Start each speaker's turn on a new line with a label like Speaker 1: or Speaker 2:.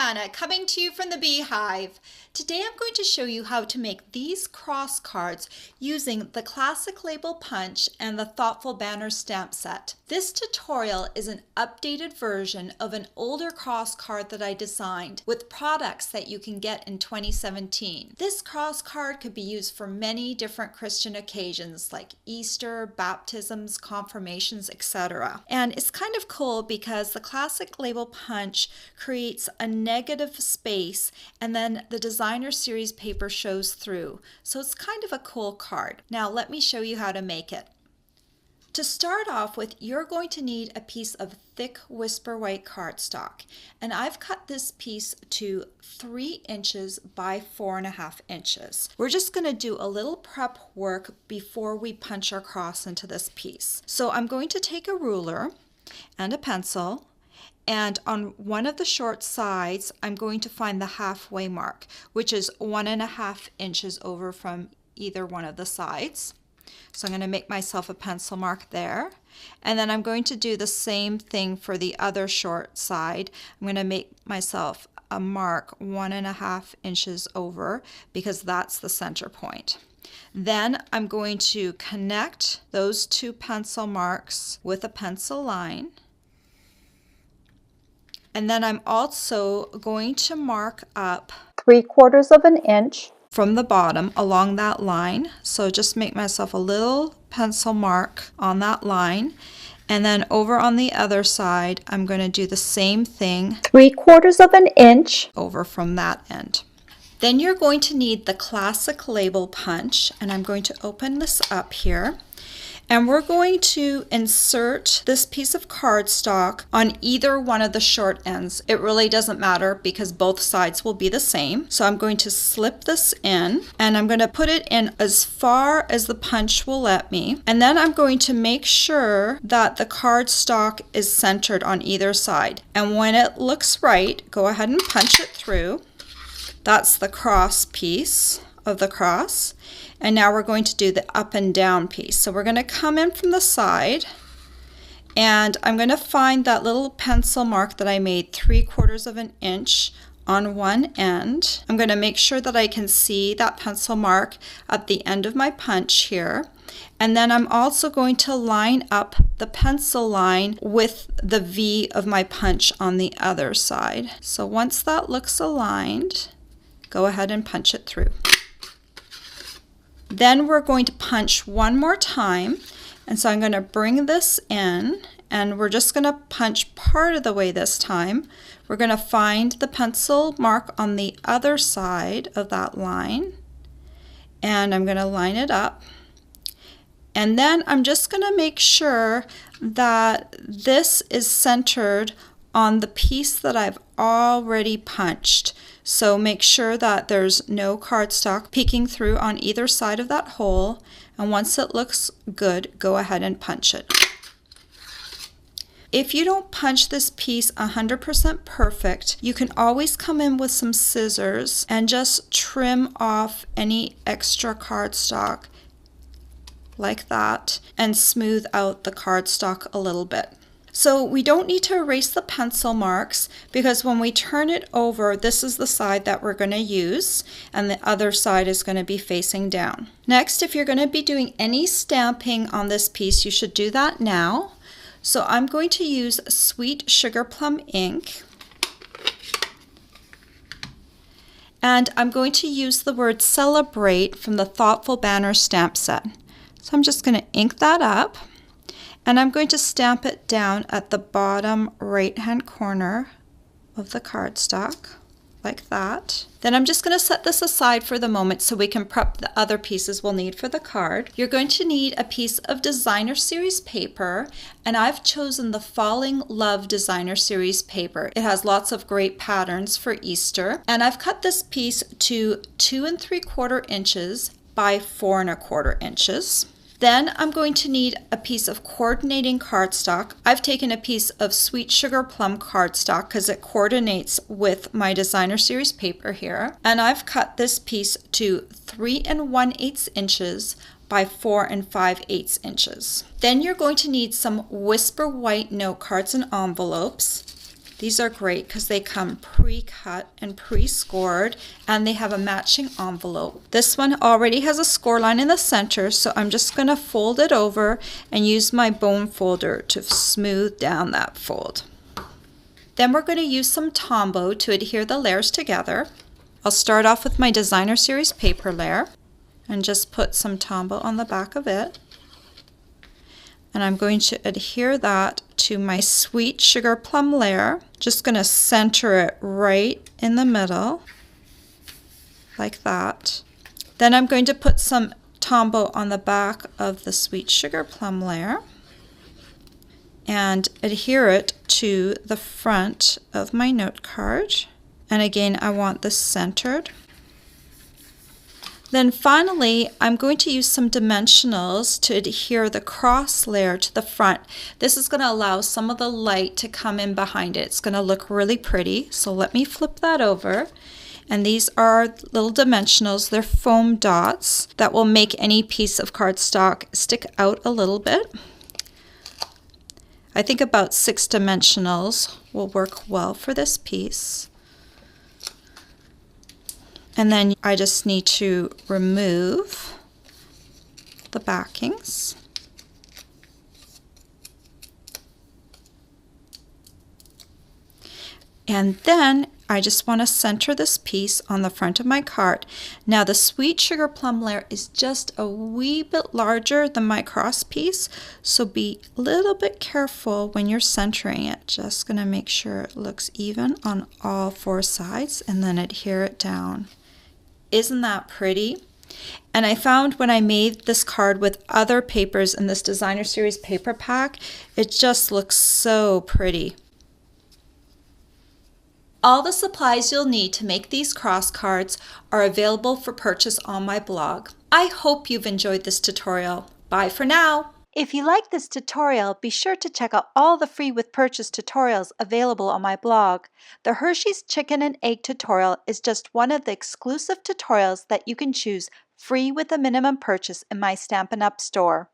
Speaker 1: Quintana, coming to you from the Beehive. Today I'm going to show you how to make these cross cards using the Classic Label Punch and the Thoughtful Banner stamp set. This tutorial is an updated version of an older cross card that I designed with products that you can get in 2017. This cross card could be used for many different Christian occasions like Easter, baptisms, confirmations, etc. And it's kind of cool because the Classic Label Punch creates a negative space and then the designer series paper shows through. So it's kind of a cool card. Now let me show you how to make it. To start off with, you're going to need a piece of thick Whisper White cardstock. And I've cut this piece to 3 inches by 4.5 inches. We're just going to do a little prep work before we punch our cross into this piece. So I'm going to take a ruler and a pencil, and on one of the short sides, I'm going to find the halfway mark, which is 1.5 inches over from either one of the sides. So I'm going to make myself a pencil mark there. And then I'm going to do the same thing for the other short side. I'm going to make myself a mark 1.5 inches over because that's the center point. Then I'm going to connect those 2 pencil marks with a pencil line. And then I'm also going to mark up 3/4 inch from the bottom along that line. So just make myself a little pencil mark on that line. And then over on the other side, I'm going to do the same thing, 3/4 inch over from that end. Then you're going to need the Classic Label Punch, and I'm going to open this up here. And we're going to insert this piece of cardstock on either one of the short ends. It really doesn't matter because both sides will be the same. So I'm going to slip this in and I'm going to put it in as far as the punch will let me. And then I'm going to make sure that the cardstock is centered on either side. And when it looks right, go ahead and punch it through. That's the cross piece of the cross. And now we're going to do the up and down piece. So we're going to come in from the side and I'm going to find that little pencil mark that I made 3/4 inch on one end. I'm going to make sure that I can see that pencil mark at the end of my punch here. And then I'm also going to line up the pencil line with the V of my punch on the other side. So once that looks aligned, go ahead and punch it through. Then we're going to punch one more time, and so I'm going to bring this in and we're just going to punch part of the way this time. We're going to find the pencil mark on the other side of that line and I'm going to line it up, and then I'm just going to make sure that this is centered on the piece that I've already punched. So make sure that there's no cardstock peeking through on either side of that hole, and once it looks good, go ahead and punch it. If you don't punch this piece 100% perfect, you can always come in with some scissors and just trim off any extra cardstock like that and smooth out the cardstock a little bit. So we don't need to erase the pencil marks because when we turn it over, this is the side that we're going to use and the other side is going to be facing down. Next, if you're going to be doing any stamping on this piece, you should do that now. So I'm going to use Sweet Sugarplum ink. And I'm going to use the word celebrate from the Thoughtful Banner stamp set. So I'm just going to ink that up. And I'm going to stamp it down at the bottom right-hand corner of the cardstock, like that. Then I'm just going to set this aside for the moment so we can prep the other pieces we'll need for the card. You're going to need a piece of designer series paper, and I've chosen the Falling Love designer series paper. It has lots of great patterns for Easter, and I've cut this piece to 2 3/4 inches by 4 1/4 inches. Then I'm going to need a piece of coordinating cardstock. I've taken a piece of Sweet Sugarplum cardstock because it coordinates with my designer series paper here. And I've cut this piece to 3 1/8 inches by 4 5/8 inches. Then you're going to need some Whisper White note cards and envelopes. These are great because they come pre-cut and pre-scored, and they have a matching envelope. This one already has a score line in the center, so I'm just going to fold it over and use my bone folder to smooth down that fold. Then we're going to use some Tombow to adhere the layers together. I'll start off with my Designer Series paper layer and just put some Tombow on the back of it. And I'm going to adhere that to my Sweet Sugar Plum layer. Just going to center it right in the middle, like that. Then I'm going to put some Tombow on the back of the Sweet Sugar Plum layer and adhere it to the front of my note card. And again, I want this centered. Then finally, I'm going to use some dimensionals to adhere the cross layer to the front. This is going to allow some of the light to come in behind it. It's going to look really pretty. So let me flip that over. And these are little dimensionals. They're foam dots that will make any piece of cardstock stick out a little bit. I think about 6 dimensionals will work well for this piece. And then I just need to remove the backings. And then I just want to center this piece on the front of my card. Now the Sweet Sugar Plum layer is just a wee bit larger than my cross piece, so be a little bit careful when you're centering it. Just going to make sure it looks even on all 4 sides and then adhere it down. Isn't that pretty? And I found when I made this card with other papers in this Designer Series paper pack, it just looks so pretty. All the supplies you'll need to make these cross cards are available for purchase on my blog. I hope you've enjoyed this tutorial. Bye for now. If you like this tutorial, be sure to check out all the free with purchase tutorials available on my blog. The Hershey's Chicken and Egg tutorial is just one of the exclusive tutorials that you can choose free with a minimum purchase in my Stampin' Up! Store.